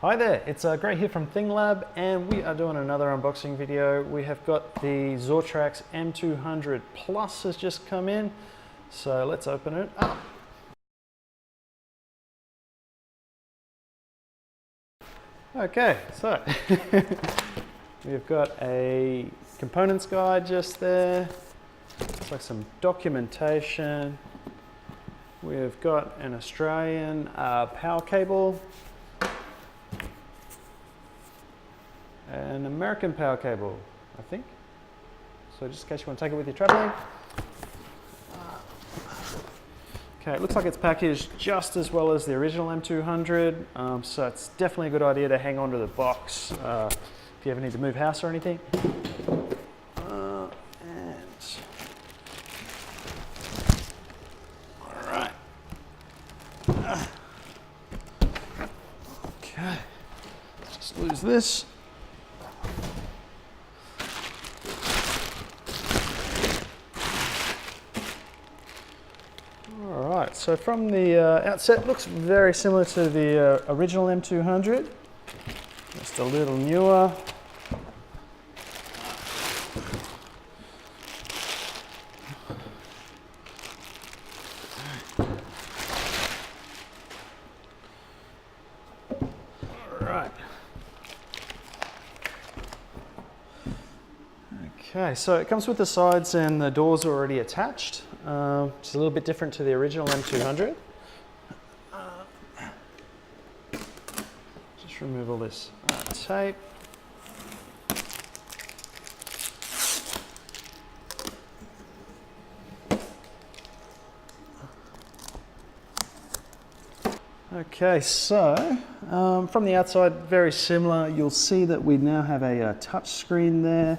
Hi there, it's Grae here from Thinglab, and we are doing another unboxing video. We have got the Zortrax M200 Plus has just come in, so let's open it up. Okay, so we've got a components guide just there. Looks like some documentation. We've got an Australian power cable, an American power cable, I think. So just in case you want to take it with you traveling. Okay, it looks like it's packaged just as well as the original M200, so it's definitely a good idea to hang on to the box if you ever need to move house or anything. Alright. Okay, just lose this. Alright, so from the outset, looks very similar to the original M200, just a little newer. Alright. Okay, so it comes with the sides and the doors are already attached. Which is a little bit different to the original M200. Just remove all this tape. Okay, so from the outside, very similar. You'll see that we now have a touch screen there.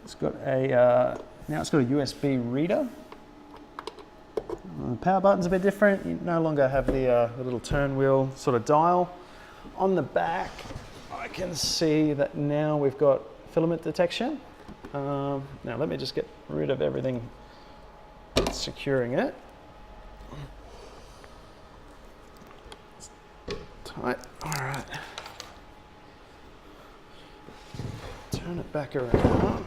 It's got a now it's got a USB reader. The power button's a bit different. You no longer have the little turn wheel sort of dial. On the back, I can see that now we've got filament detection. Now let me just get rid of everything securing it. Tight. All right. Turn it back around.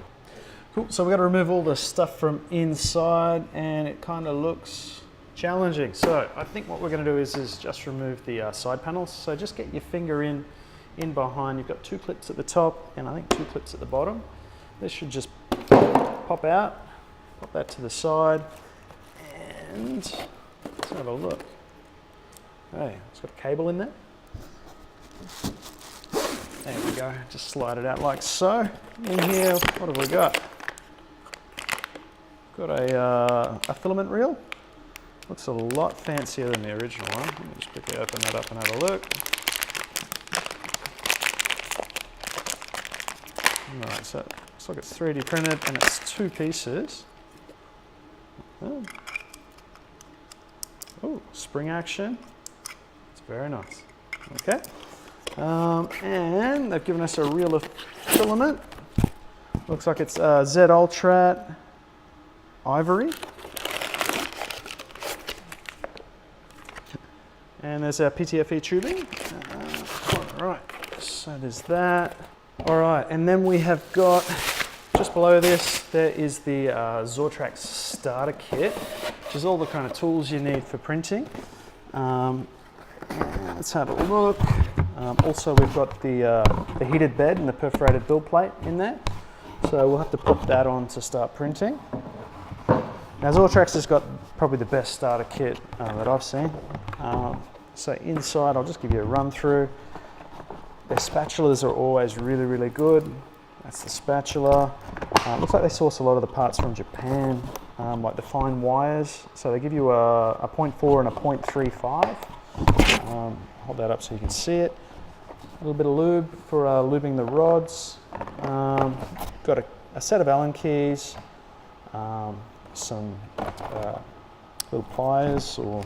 Cool, so we've got to remove all the stuff from inside, and it kind of looks challenging. So I think what we're going to do is just remove the side panels. So just get your finger in behind. You've got two clips at the top and I think two clips at the bottom. This should just pop out, pop that to the side, and let's have a look. Hey, it's got a cable in there. There we go, just slide it out like so. In here, what have we got? Got a filament reel. Looks a lot fancier than the original one. Let me just quickly open that up and have a look. Alright, so it looks like it's 3D printed and it's two pieces. Oh, spring action. It's very nice. Okay. And they've given us a reel of filament. Looks like it's Z Ultrat Ivory. And there's our PTFE tubing. All right, so there's that. All right, and then we have got, just below this, there is the Zortrax starter kit, which is all the kind of tools you need for printing. Let's have a look. Also, we've got the heated bed and the perforated build plate in there. So we'll have to put that on to start printing. Now, Zortrax has got probably the best starter kit that I've seen. So inside, I'll just give you a run through. Their spatulas are always really, really good. That's the spatula. Looks like they source a lot of the parts from Japan, like the fine wires. So they give you a 0.4 and a 0.35. Hold that up so you can see it. A little bit of lube for lubing the rods. Got a set of Allen keys, some little pliers or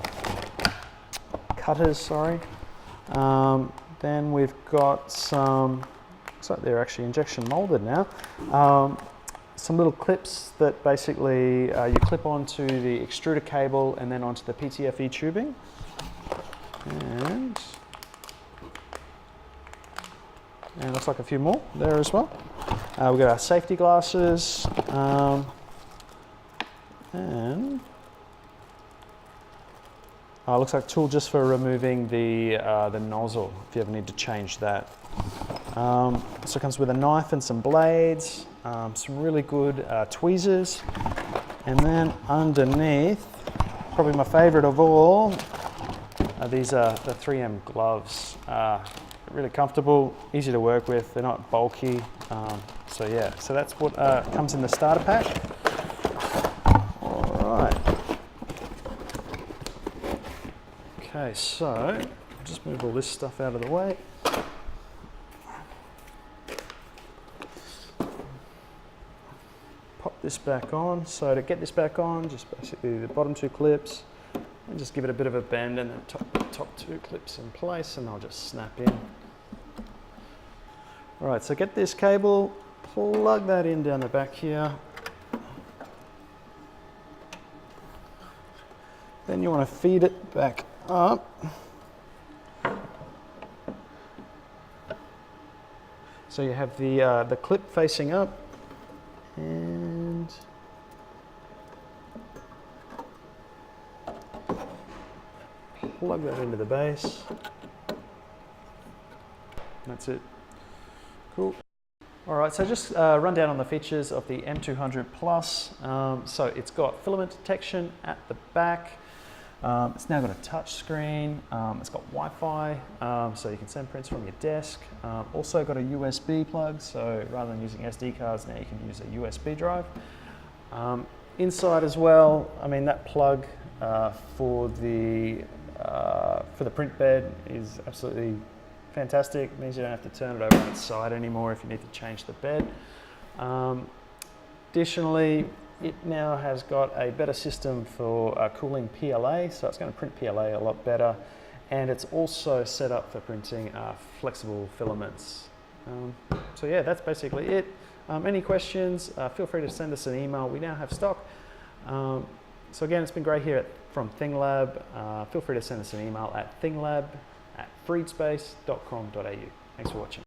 cutters, sorry. Then we've got some, looks like they're actually injection molded now. Some little clips that basically you clip onto the extruder cable and then onto the PTFE tubing. And And looks like a few more there as well. We've got our safety glasses, and looks like a tool just for removing the nozzle if you ever need to change that. So it comes with a knife and some blades, some really good tweezers, and then underneath, probably my favorite of all, these are the 3M gloves. Really comfortable, easy to work with, they're not bulky. So yeah, so that's what comes in the starter pack. All right. Okay, so I'll just move all this stuff out of the way. Pop this back on. So to get this back on, just basically the bottom two clips, and just give it a bit of a bend, and then top two clips in place, and they'll just snap in. All right, so get this cable, plug that in down the back here. Then you want to feed it back up. So you have the clip facing up, and plug that into the base. That's it. Cool. All right, so just run down on the features of the M200 Plus. So it's got filament detection at the back. It's now got a touch screen. It's got Wi-Fi, so you can send prints from your desk. Also got a USB plug, so rather than using SD cards, now you can use a USB drive. Inside as well, I mean, that plug for the print bed is absolutely fantastic. It means you don't have to turn it over on its side anymore if you need to change the bed. Additionally, it now has got a better system for cooling PLA, so it's going to print PLA a lot better, and it's also set up for printing flexible filaments. So yeah, that's basically it. Any questions, feel free to send us an email. We now have stock. So again, it's been great here from Thinglab. Feel free to send us an email at thinglab@freedspace.com.au. Thanks for watching.